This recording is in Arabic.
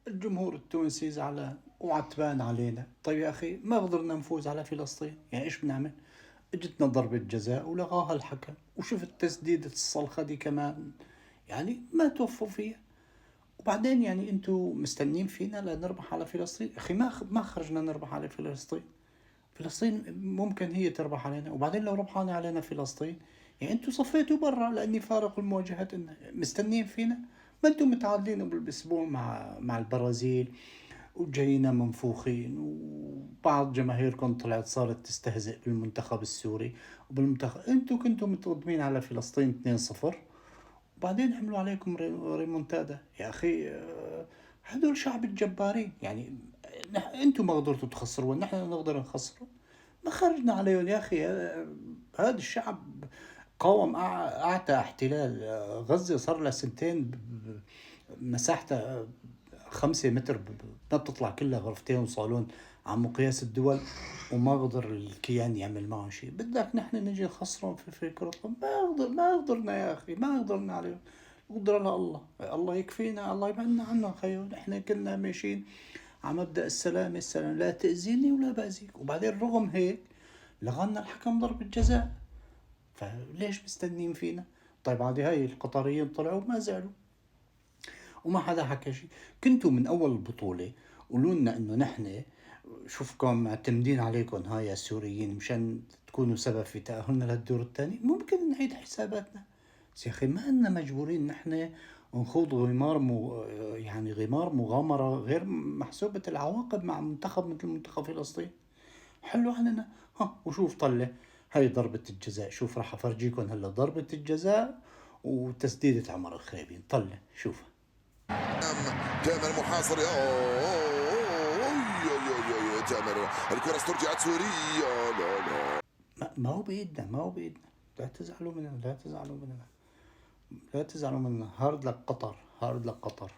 الجمهور التونسي زعلان وعتبان علينا. طيب يا أخي ما قدرنا نفوز على فلسطين، يعني إيش بنعمل؟ اجتنا ضربة جزاء ولغاها الحكم، وشفت تسديدة الصلخة دي كمان، يعني ما توفوا فيها. وبعدين يعني انتوا مستنين فينا لنربح على فلسطين؟ اخي ما خرجنا نربح على فلسطين. فلسطين ممكن هي تربح علينا، وبعدين لو ربحانة علينا فلسطين يعني انتوا صفيتوا برا، لاني فارق المواجهات مستنين فينا. ما انتوا متعادلين بالاسبوع مع البرازيل، وجاينا منفوخين، وبعض جماهيركم طلعت صارت تستهزئ بالمنتخب السوري وبالمنتخب. انتوا كنتوا متقدمين على فلسطين 2-0، وبعدين عملوا عليكم ريمونتادا يا أخي. هدول شعب الجبارين يعني. انتم ما قدرتوا تخسروا، نحن نقدر نخسروا؟ ما خرجنا عليهم يا أخي. هذا الشعب قاوم أعتى احتلال غزة. صار له سنتين مساحتها 5 متر، ما بتطلع كلها غرفتين وصالون عن مقياس الدول، وما قدر الكيان يعمل معه شيء. بدك نحن نجي نخسرهم في كرة القدم؟ ما قدرنا يا أخي، ما قدرنا عليهم. قدر لها الله، الله يكفينا، الله يبعدنا عنه. خيو نحن كنا ماشيين على مبدأ السلام، لا تأذيني ولا بأذيك. وبعدين رغم هيك لغانا الحكم ضربة جزاء. فليش مستنين فينا؟ طيب عادي، هاي القطريين طلعوا ما زعلوا وما حدا حكى شيء. كنتوا من أول البطولة قولوا لنا إنه نحن شوفكم معتمدين عليكم هاي يا السوريين مشان تكونوا سبب في تأهلنا للدور الثاني. ممكن نعيد حساباتنا، بس يا أخي ما أننا مجبورين نحن نخوض يعني غمار مغامرة غير محسوبة العواقب مع منتخب مثل منتخب فلسطين. حلو عننا. ها وشوف طلع هاي ضربة الجزاء. شوف راح أفرجيكم هلا ضربة الجزاء وتسديدة عمر الخريبين. طلع شوف. تامر محاصر، تامر الكرة استرجعت سوريا. لا لا، ما هو بإيدنا. لا تزعلوا مننا. هارد لك قطر.